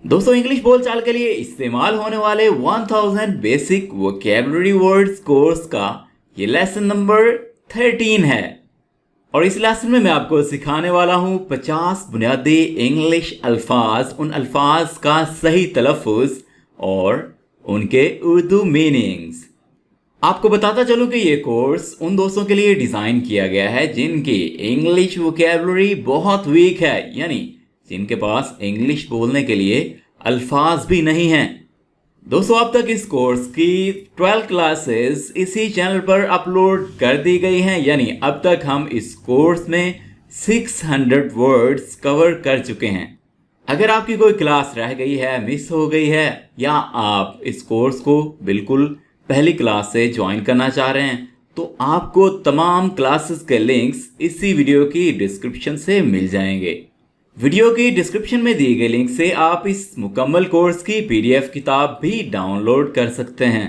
दोस्तों इंग्लिश बोलचाल के लिए इस्तेमाल होने वाले 1000 बेसिक वोकैबुलरी वर्ड्स कोर्स का ये लेसन नंबर 13 है और इस लेसन में मैं आपको सिखाने वाला हूँ 50 बुनियादी इंग्लिश अल्फाज, उन अल्फाज का सही तलफ़ुज़ और उनके उर्दू मीनिंग्स। आपको बताता चलूँ कि ये कोर्स उन दोस्तों के लिए डिज़ाइन किया गया है जिनकी इंग्लिश वोकैबुलरी बहुत वीक है, यानी जिनके पास इंग्लिश बोलने के लिए अल्फाज भी नहीं हैं। दोस्तों अब तक इस कोर्स की 12 क्लासेस इसी चैनल पर अपलोड कर दी गई हैं, यानी अब तक हम इस कोर्स में 600 वर्ड्स कवर कर चुके हैं। अगर आपकी कोई क्लास रह गई है, मिस हो गई है, या आप इस कोर्स को बिल्कुल पहली क्लास से ज्वाइन करना चाह रहे हैं, तो आपको तमाम क्लासेस के लिंक्स इसी वीडियो की डिस्क्रिप्शन से मिल जाएंगे। वीडियो की डिस्क्रिप्शन में दी गई लिंक से आप इस मुकम्मल कोर्स की PDF किताब भी डाउनलोड कर सकते हैं।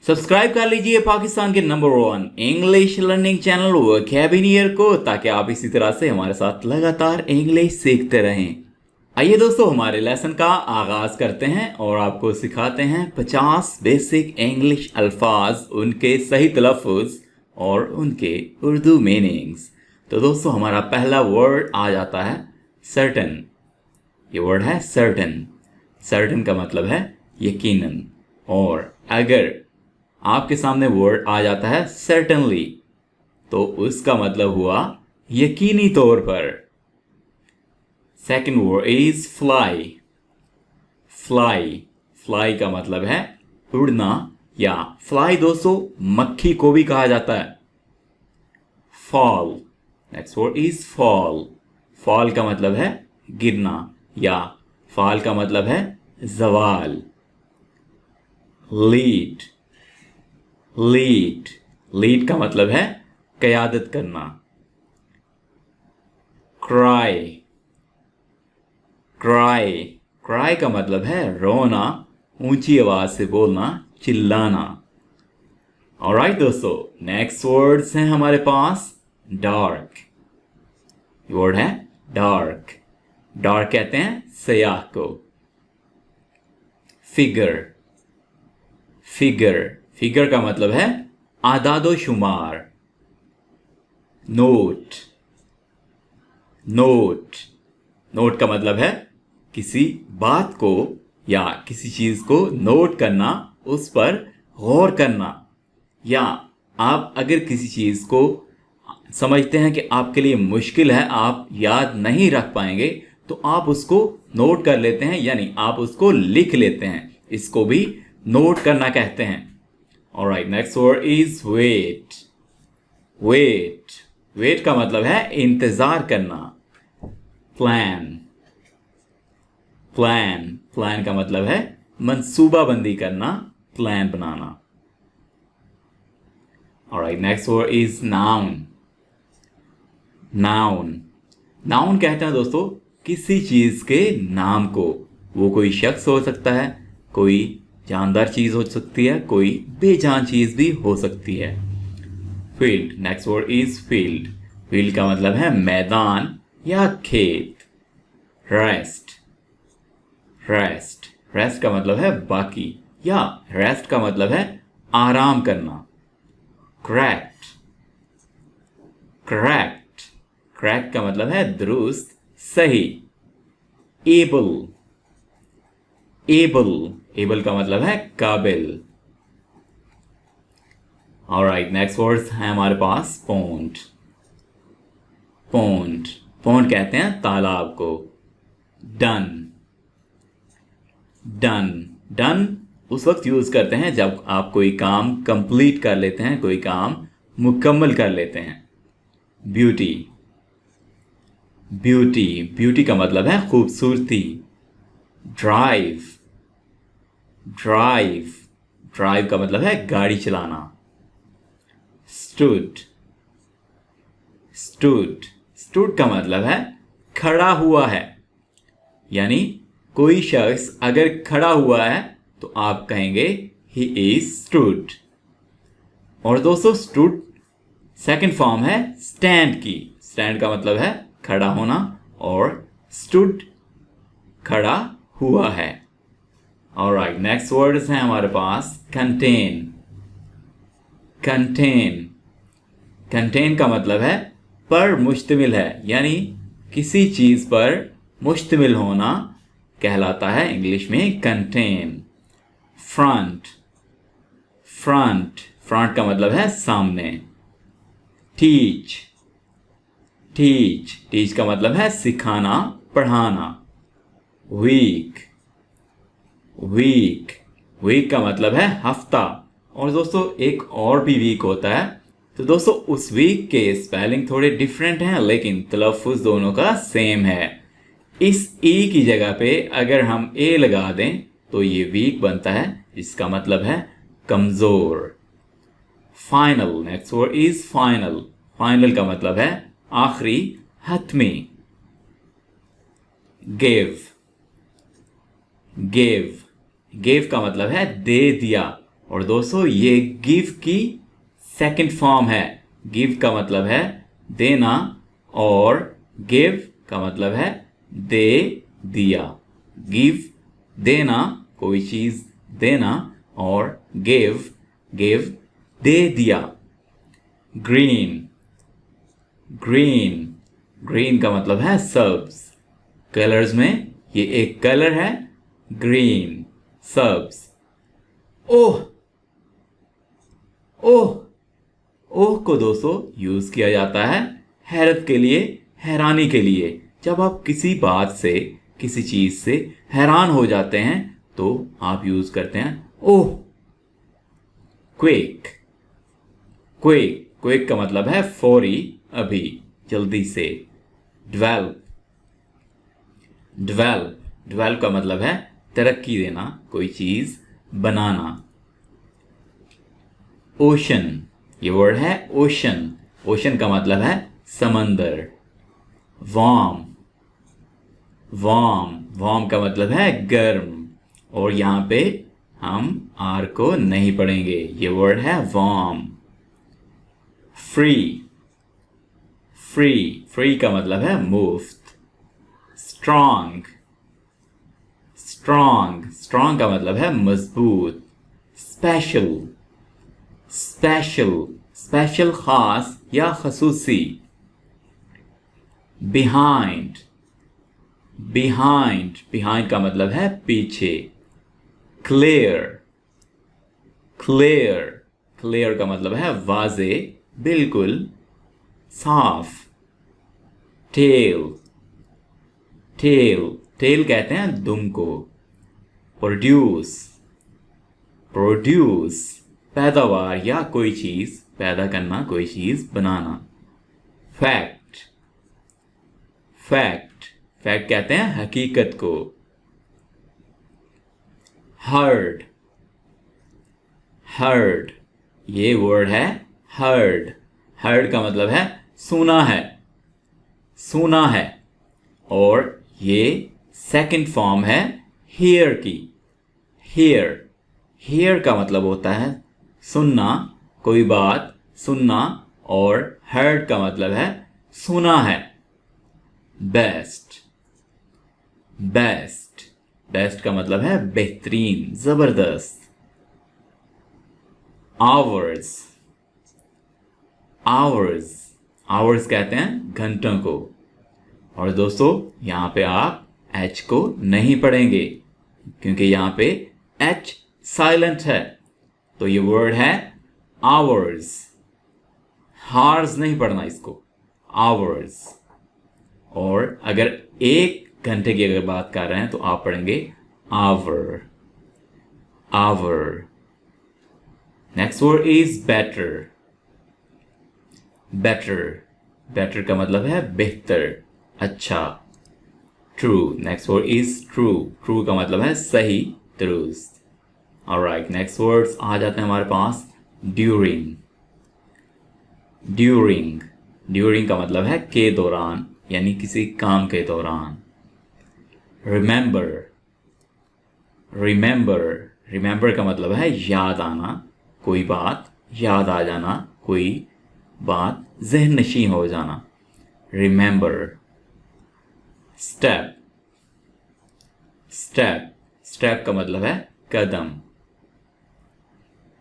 सब्सक्राइब कर लीजिए पाकिस्तान के number 1 English learning channel vocabulary को, ताकि आप इसी तरह से हमारे साथ लगातार इंग्लिश सीखते रहें। आइए दोस्तों हमारे लेसन का आगाज करते हैं और आपको सिखाते हैं 50 बेसिक इंग्लिश अल्फाज, उनके सही तलफ़ुज़ और उनके उर्दू मीनिंग्स। तो दोस्तों हमारा पहला वर्ड आ जाता है सर्टेन। ये वर्ड है सर्टेन। सर्टेन का मतलब है यकीनन, और अगर आपके सामने वर्ड आ जाता है सर्टेनली तो उसका मतलब हुआ यकीनी तौर पर। Second word is fly. Fly, fly का मतलब है उड़ना, या फ्लाई दोस्तों मक्खी को भी कहा जाता है। Fall, next word is fall. Fall का मतलब है गिरना, या फॉल का मतलब है जवाल। लीड, लीड, लीड का मतलब है क़यादत करना। क्राई, क्राई, क्राई का मतलब है रोना, ऊंची आवाज से बोलना, चिल्लाना। ऑलराइट दोस्तों, नेक्स्ट वर्ड्स हैं हमारे पास डार्क। वर्ड है डार्क। डार्क कहते हैं स्याह को। फिगर, फिगर, फिगर का मतलब है आदादो शुमार। नोट, नोट, नोट का मतलब है किसी बात को या किसी चीज को नोट करना, उस पर गौर करना, या आप अगर किसी चीज को समझते हैं कि आपके लिए मुश्किल है, आप याद नहीं रख पाएंगे, तो आप उसको नोट कर लेते हैं, यानी आप उसको लिख लेते हैं। इसको भी नोट करना कहते हैं। Alright, next word is wait. Wait, wait का मतलब है इंतजार करना। प्लान, प्लान, प्लान का मतलब है मंसूबाबंदी करना, plan banana. Alright, next word is noun. Noun, noun कहते हैं दोस्तों किसी चीज के नाम को। वो कोई शख्स हो सकता है, कोई जानदार चीज हो सकती है, कोई बेजान चीज भी हो सकती है। Field, next word is field. Field का मतलब है मैदान या खेत। रेस्ट, रेस्ट, रेस्ट का मतलब है बाकी, या रेस्ट का मतलब है आराम करना। करेक्ट, करेक्ट, करेक्ट का मतलब है दुरुस्त, सही। एबल, एबल, एबल का मतलब है काबिल। ऑलराइट, नेक्स्ट वर्ड्स हैं हमारे पास पॉन्ड। पॉन्ड, पॉन्ड कहते हैं तालाब को। डन, डन, डन उस वक्त यूज करते हैं जब आप कोई काम कंप्लीट कर लेते हैं, कोई काम मुकम्मल कर लेते हैं। ब्यूटी, ब्यूटी, ब्यूटी का मतलब है खूबसूरती। ड्राइव, ड्राइव, ड्राइव का मतलब है गाड़ी चलाना। स्टूड, स्टूड, स्टूड का मतलब है खड़ा हुआ है, यानी कोई शख्स अगर खड़ा हुआ है तो आप कहेंगे ही इज स्टूड। और दोस्तों स्टूड सेकंड फॉर्म है स्टैंड की। स्टैंड का मतलब है खड़ा होना, और स्टूड खड़ा हुआ है। ऑलराइट, नेक्स्ट वर्ड्स हैं हमारे पास कंटेन। कंटेन, कंटेन का मतलब है पर मुश्तमिल है, यानी किसी चीज पर मुश्तमिल होना कहलाता है इंग्लिश में कंटेन। फ्रंट, फ्रंट, फ्रंट का मतलब है सामने। टीच, टीच, टीच का मतलब है सिखाना, पढ़ाना। वीक, वीक, वीक का मतलब है हफ्ता। और दोस्तों एक और भी वीक होता है, तो दोस्तों उस वीक के स्पेलिंग थोड़े डिफरेंट हैं, लेकिन तलफ़ुज़ दोनों का सेम है। इस ई की जगह पे अगर हम ए लगा दें तो ये वीक बनता है, जिसका मतलब है कमज़ोर। Final, next word is final. Final का मतलब है आखिरी, हतमी। गिव, गिव, गिव का मतलब है दे दिया। और दोस्तों ये गिव की सेकंड फॉर्म है। गिव का मतलब है देना और गिव का मतलब है दे दिया। गिव देना, कोई चीज देना, और गिव, गिव दे दिया। ग्रीन, ग्रीन, ग्रीन का मतलब है सब्ज। कलर्स में ये एक कलर है ग्रीन, सब्ज। ओह, ओह, ओह को दोस्तों यूज किया जाता है हैरत के लिए, हैरानी के लिए। जब आप किसी बात से, किसी चीज से हैरान हो जाते हैं तो आप यूज करते हैं ओह। क्विक, क्विक, क्विक का मतलब है फौरी, अभी, जल्दी से। डेवलप, डेवलप, डेवलप का मतलब है तरक्की देना, कोई चीज बनाना। ओशन, ये वर्ड है ओशन। ओशन का मतलब है समंदर। वार्म, वार्म, वार्म का मतलब है गर्म, और यहां पे हम आर को नहीं पढ़ेंगे, ये वर्ड है वार्म। फ्री, फ्री, फ्री का मतलब है मुफ्त। स्ट्रॉन्ग, स्ट्रॉन्ग, स्ट्रॉन्ग का मतलब है मजबूत। स्पेशल, स्पेशल, स्पेशल खास या खसूसी। बिहाइंड, बिहाइंड, बिहाइंड का मतलब है पीछे। क्लियर, क्लियर, क्लियर का मतलब है वाजे, बिल्कुल, साफ। टेल, टेल, टेल कहते हैं दुम को। प्रोड्यूस, प्रोड्यूस, पैदावार या कोई चीज पैदा करना, कोई चीज बनाना। फैक्ट, फैक्ट, फैक्ट कहते हैं हकीकत को। हर्ड, हर्ड, ये वर्ड है हर्ड। हर्ड का मतलब है सुना है, सुना है, और ये सेकंड फॉर्म है हियर की। हियर, हियर का मतलब होता है सुनना, कोई बात सुनना, और हर्ड का मतलब है सुना है। बेस्ट, बेस्ट, बेस्ट का मतलब है बेहतरीन, जबरदस्त। आवर्स, आवर्स, आवर्स कहते हैं घंटों को। और दोस्तों यहां पे आप एच को नहीं पढ़ेंगे, क्योंकि यहां पे एच साइलेंट है। तो ये वर्ड है आवर्स। हार्स नहीं पढ़ना इसको, आवर्स। और अगर एक घंटे की अगर बात कर रहे हैं तो आप पढ़ेंगे our, our. Next word is better, better, better का मतलब है बेहतर, अच्छा। True, next word is true, true का मतलब है सही, दुरुस्त। ऑलराइट, नेक्स्ट वर्ड्स आ जाते हैं हमारे पास ड्यूरिंग। ड्यूरिंग, ड्यूरिंग का मतलब है के दौरान, यानी किसी काम के दौरान। रिमेंबर, रिमेंबर, रिमेंबर का मतलब है याद आना, कोई बात याद आ जाना, कोई बात ज़हन नशीं हो जाना। रिमेंबर। स्टेप, स्टेप, स्टेप का मतलब है कदम।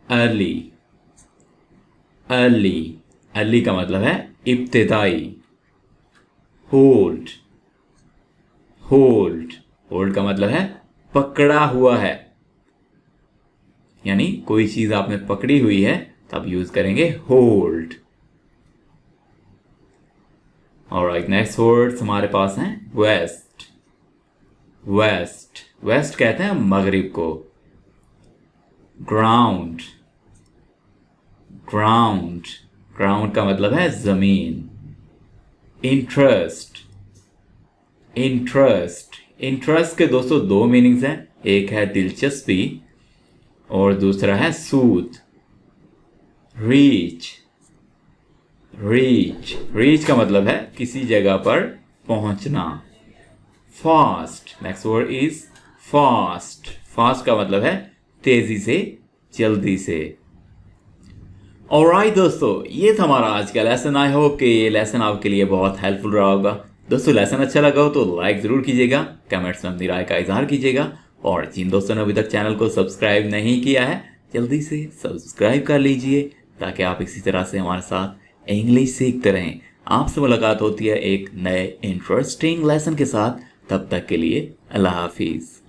अर्ली, अर्ली, अर्ली का मतलब है इब्तिदाई। होल्ड, होल्ड, होल्ड का मतलब है पकड़ा हुआ है, यानी कोई चीज आपने पकड़ी हुई है तब यूज करेंगे होल्ड। ऑलराइट, नेक्स्ट वर्ड्स हमारे पास हैं वेस्ट। वेस्ट, वेस्ट कहते हैं मगरिब को। ग्राउंड, ग्राउंड, ग्राउंड का मतलब है जमीन। इंटरेस्ट, इंटरेस्ट, इंटरेस्ट के दोस्तों दो मीनिंग्स हैं, एक है दिलचस्पी और दूसरा है सूद। रीच, रीच, रीच का मतलब है किसी जगह पर पहुंचना। Fast, next word is fast. Fast का मतलब है तेजी से, जल्दी से। ऑलराइट दोस्तों, ये था हमारा आज का लेसन। आई होप कि ये लेसन आपके लिए बहुत हेल्पफुल रहा होगा। दोस्तों लेसन अच्छा लगा हो तो लाइक जरूर कीजिएगा, कमेंट्स में अपनी राय का इजहार कीजिएगा, और जिन दोस्तों ने अभी तक चैनल को सब्सक्राइब नहीं किया है जल्दी से सब्सक्राइब कर लीजिए, ताकि आप इसी तरह से हमारे साथ इंग्लिश सीखते रहें। आपसे मुलाकात होती है एक नए इंटरेस्टिंग लेसन के साथ। तब तक के लिए अल्लाह हाफिज़।